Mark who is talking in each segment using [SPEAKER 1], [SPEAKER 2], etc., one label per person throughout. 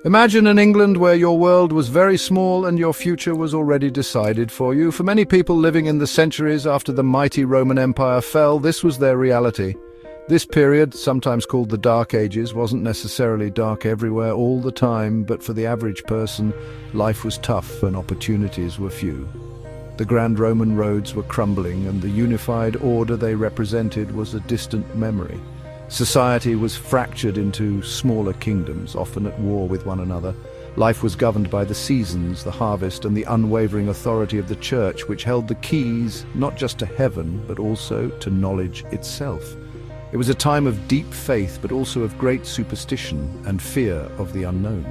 [SPEAKER 1] Imagine an England where your world was very small and your future was already decided for you. For many people living in the centuries after the mighty Roman Empire fell, this was their reality. This period, sometimes called the Dark Ages, wasn't necessarily dark everywhere all the time, but for the average person, life was tough and opportunities were few. The grand Roman roads were crumbling, and the unified order they represented was a distant memory. Society was fractured into smaller kingdoms, often at war with one another. Life was governed by the seasons, the harvest, and the unwavering authority of the church, which held the keys not just to heaven, but also to knowledge itself. It was a time of deep faith, but also of great superstition and fear of the unknown.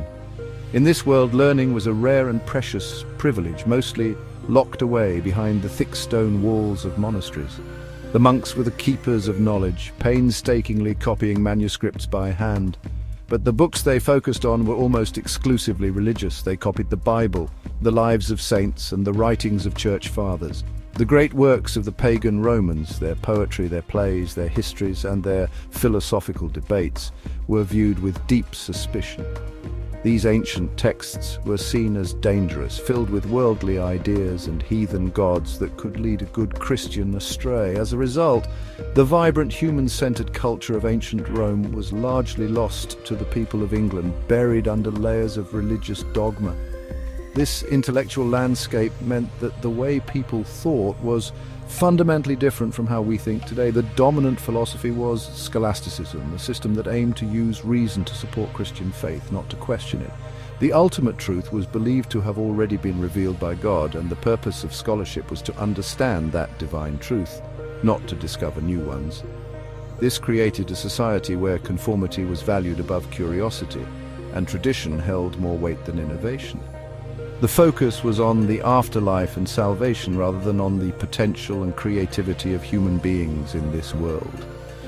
[SPEAKER 1] In this world, learning was a rare and precious privilege, mostly locked away behind the thick stone walls of monasteries. The monks were the keepers of knowledge, painstakingly copying manuscripts by hand. But the books they focused on were almost exclusively religious. They copied the Bible, the lives of saints, and the writings of church fathers. The great works of the pagan Romans, their poetry, their plays, their histories, and their philosophical debates, were viewed with deep suspicion. These ancient texts were seen as dangerous, filled with worldly ideas and heathen gods that could lead a good Christian astray. As a result, the vibrant human-centered culture of ancient Rome was largely lost to the people of England, buried under layers of religious dogma. This intellectual landscape meant that the way people thought was fundamentally different from how we think today. The dominant philosophy was scholasticism, a system that aimed to use reason to support Christian faith, not to question it. The ultimate truth was believed to have already been revealed by God, and the purpose of scholarship was to understand that divine truth, not to discover new ones. This created a society where conformity was valued above curiosity, and tradition held more weight than innovation. The focus was on the afterlife and salvation rather than on the potential and creativity of human beings in this world.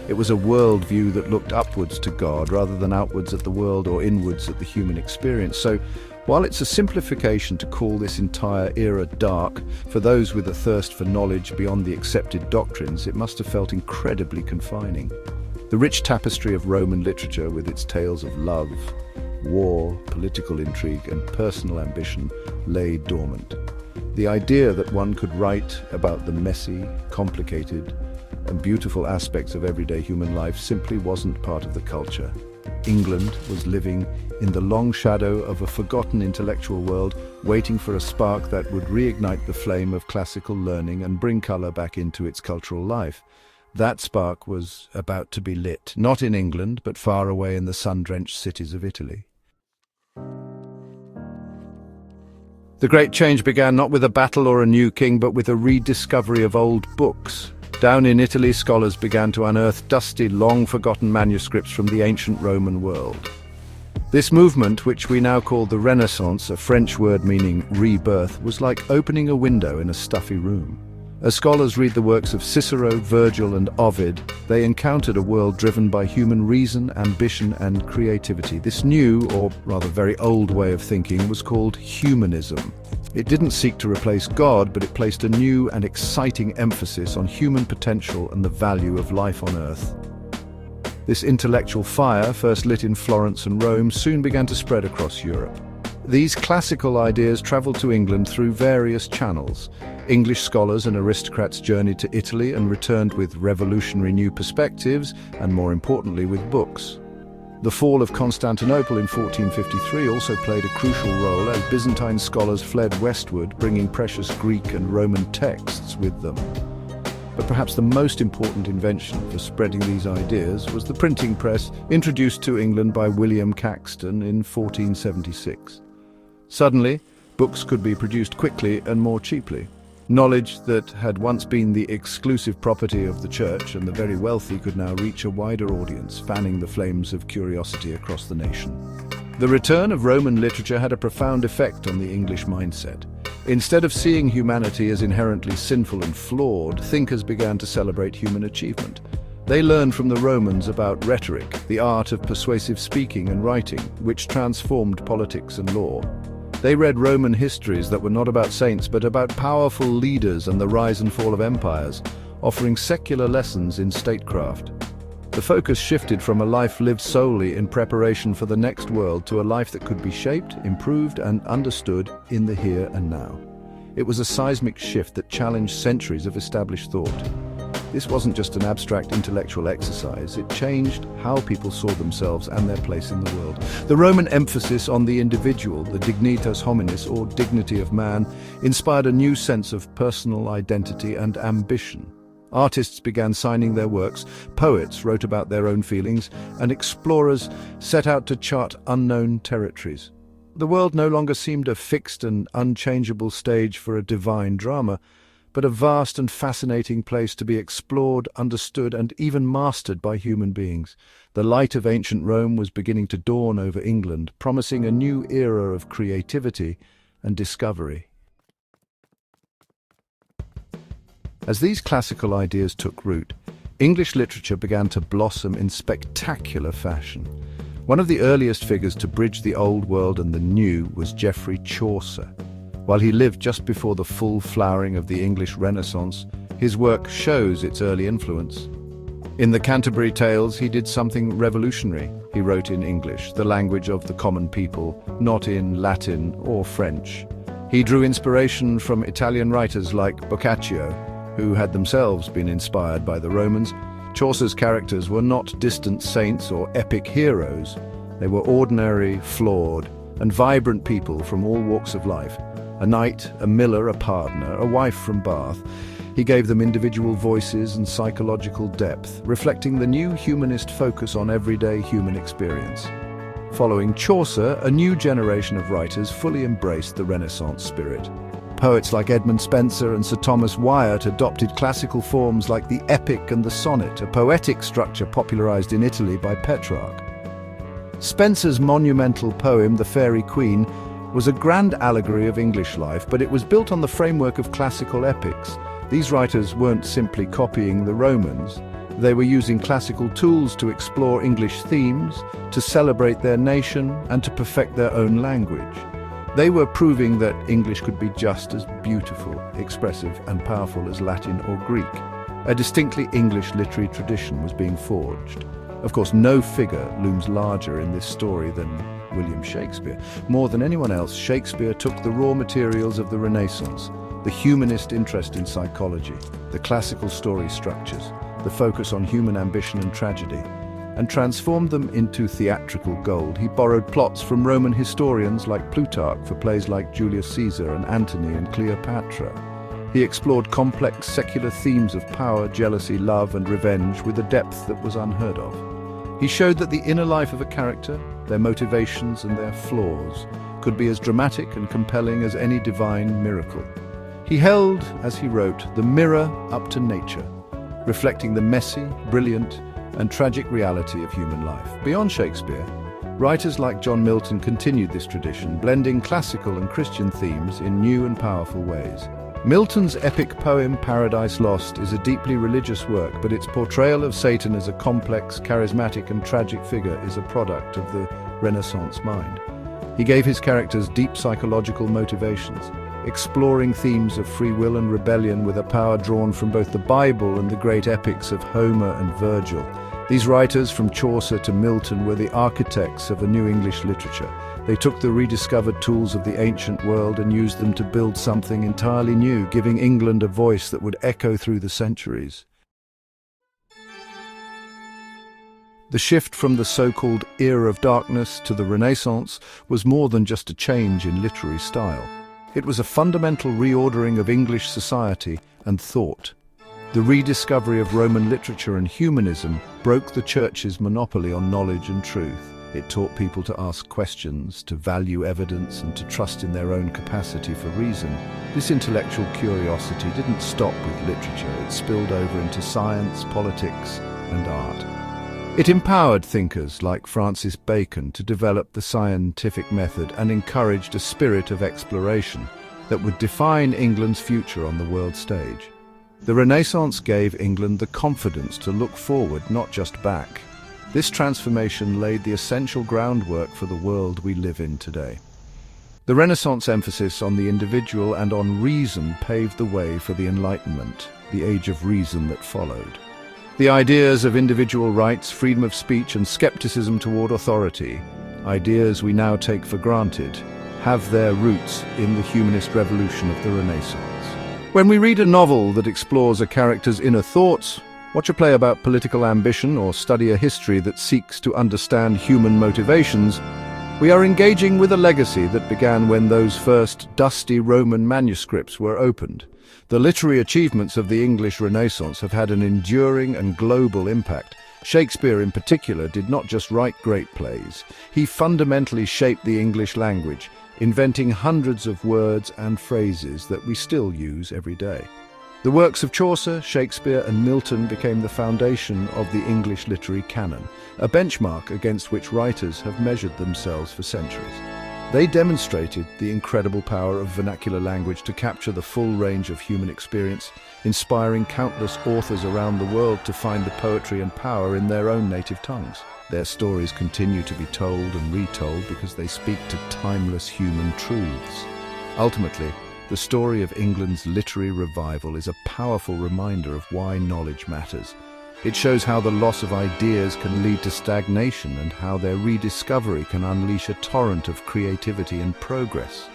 [SPEAKER 1] It was a worldview that looked upwards to God rather than outwards at the world or inwards at the human experience. So, while it's a simplification to call this entire era dark, for those with a thirst for knowledge beyond the accepted doctrines, it must have felt incredibly confining. The rich tapestry of Roman literature, with its tales of love, war, political intrigue, and personal ambition, lay dormant. The idea that one could write about the messy, complicated, and beautiful aspects of everyday human life simply wasn't part of the culture. England was living in the long shadow of a forgotten intellectual world, waiting for a spark that would reignite the flame of classical learning and bring color back into its cultural life. That spark was about to be lit, not in England, but far away in the sun-drenched cities of Italy. The great change began not with a battle or a new king, but with a rediscovery of old books. Down in Italy, scholars began to unearth dusty, long-forgotten manuscripts from the ancient Roman world. This movement, which we now call the Renaissance, a French word meaning rebirth, was like opening a window in a stuffy room. As scholars read the works of Cicero, Virgil, and Ovid, they encountered a world driven by human reason, ambition, and creativity. This new, or rather very old way of thinking was called humanism. It didn't seek to replace God, but it placed a new and exciting emphasis on human potential and the value of life on Earth. This intellectual fire, first lit in Florence and Rome, soon began to spread across Europe. These classical ideas traveled to England through various channels. English scholars and aristocrats journeyed to Italy and returned with revolutionary new perspectives, and more importantly, with books. The fall of Constantinople in 1453 also played a crucial role as Byzantine scholars fled westward, bringing precious Greek and Roman texts with them. But perhaps the most important invention for spreading these ideas was the printing press, introduced to England by William Caxton in 1476. Suddenly, books could be produced quickly and more cheaply. Knowledge that had once been the exclusive property of the church and the very wealthy could now reach a wider audience, fanning the flames of curiosity across the nation. The return of Roman literature had a profound effect on the English mindset. Instead of seeing humanity as inherently sinful and flawed, thinkers began to celebrate human achievement. They learned from the Romans about rhetoric, the art of persuasive speaking and writing, which transformed politics and law. They read Roman histories that were not about saints, but about powerful leaders and the rise and fall of empires, offering secular lessons in statecraft. The focus shifted from a life lived solely in preparation for the next world to a life that could be shaped, improved, and understood in the here and now. It was a seismic shift that challenged centuries of established thought. This wasn't just an abstract intellectual exercise, it changed how people saw themselves and their place in the world. The Roman emphasis on the individual, the dignitas hominis, or dignity of man, inspired a new sense of personal identity and ambition. Artists began signing their works, poets wrote about their own feelings, and explorers set out to chart unknown territories. The world no longer seemed a fixed and unchangeable stage for a divine drama, but a vast and fascinating place to be explored, understood, and even mastered by human beings. The light of ancient Rome was beginning to dawn over England, promising a new era of creativity and discovery. As these classical ideas took root, English literature began to blossom in spectacular fashion. One of the earliest figures to bridge the old world and the new was Geoffrey Chaucer. While he lived just before the full flowering of the English Renaissance, his work shows its early influence. In the Canterbury Tales, he did something revolutionary. He wrote in English, the language of the common people, not in Latin or French. He drew inspiration from Italian writers like Boccaccio, who had themselves been inspired by the Romans. Chaucer's characters were not distant saints or epic heroes. They were ordinary, flawed, and vibrant people from all walks of life. A knight, a miller, a pardoner, a wife from Bath. He gave them individual voices and psychological depth, reflecting the new humanist focus on everyday human experience. Following Chaucer, a new generation of writers fully embraced the Renaissance spirit. Poets like Edmund Spenser and Sir Thomas Wyatt adopted classical forms like the epic and the sonnet, a poetic structure popularized in Italy by Petrarch. Spenser's monumental poem, The Faerie Queene, was a grand allegory of English life, but it was built on the framework of classical epics. These writers weren't simply copying the Romans. They were using classical tools to explore English themes, to celebrate their nation, and to perfect their own language. They were proving that English could be just as beautiful, expressive, and powerful as Latin or Greek. A distinctly English literary tradition was being forged. Of course, no figure looms larger in this story than William Shakespeare. More than anyone else, Shakespeare took the raw materials of the Renaissance, the humanist interest in psychology, the classical story structures, the focus on human ambition and tragedy, and transformed them into theatrical gold. He borrowed plots from Roman historians like Plutarch for plays like Julius Caesar and Antony and Cleopatra. He explored complex secular themes of power, jealousy, love, and revenge with a depth that was unheard of. He showed that the inner life of a character, their motivations and their flaws, could be as dramatic and compelling as any divine miracle. He held, as he wrote, the mirror up to nature, reflecting the messy, brilliant, and tragic reality of human life. Beyond Shakespeare, writers like John Milton continued this tradition, blending classical and Christian themes in new and powerful ways. Milton's epic poem Paradise Lost is a deeply religious work, but its portrayal of Satan as a complex, charismatic, and tragic figure is a product of the Renaissance mind. He gave his characters deep psychological motivations, exploring themes of free will and rebellion with a power drawn from both the Bible and the great epics of Homer and Virgil. These writers, from Chaucer to Milton, were the architects of a new English literature. They took the rediscovered tools of the ancient world and used them to build something entirely new, giving England a voice that would echo through the centuries. The shift from the so-called era of darkness to the Renaissance was more than just a change in literary style. It was a fundamental reordering of English society and thought. The rediscovery of Roman literature and humanism broke the Church's monopoly on knowledge and truth. It taught people to ask questions, to value evidence, and to trust in their own capacity for reason. This intellectual curiosity didn't stop with literature. It spilled over into science, politics, and art. It empowered thinkers like Francis Bacon to develop the scientific method and encouraged a spirit of exploration that would define England's future on the world stage. The Renaissance gave England the confidence to look forward, not just back. This transformation laid the essential groundwork for the world we live in today. The Renaissance emphasis on the individual and on reason paved the way for the Enlightenment, the age of reason that followed. The ideas of individual rights, freedom of speech, and skepticism toward authority, ideas we now take for granted, have their roots in the humanist revolution of the Renaissance. When we read a novel that explores a character's inner thoughts, watch a play about political ambition, or study a history that seeks to understand human motivations, we are engaging with a legacy that began when those first dusty Roman manuscripts were opened. The literary achievements of the English Renaissance have had an enduring and global impact. Shakespeare in particular did not just write great plays. He fundamentally shaped the English language, inventing hundreds of words and phrases that we still use every day. The works of Chaucer, Shakespeare, and Milton became the foundation of the English literary canon, a benchmark against which writers have measured themselves for centuries. They demonstrated the incredible power of vernacular language to capture the full range of human experience, inspiring countless authors around the world to find the poetry and power in their own native tongues. Their stories continue to be told and retold because they speak to timeless human truths. Ultimately, the story of England's literary revival is a powerful reminder of why knowledge matters. It shows how the loss of ideas can lead to stagnation and how their rediscovery can unleash a torrent of creativity and progress.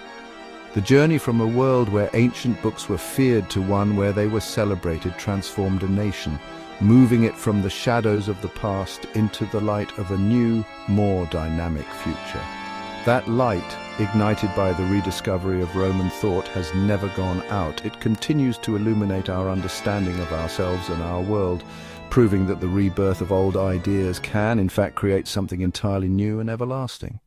[SPEAKER 1] The journey from a world where ancient books were feared to one where they were celebrated transformed a nation, moving it from the shadows of the past into the light of a new, more dynamic future. That light, ignited by the rediscovery of Roman thought, has never gone out. It continues to illuminate our understanding of ourselves and our world, proving that the rebirth of old ideas can, in fact, create something entirely new and everlasting.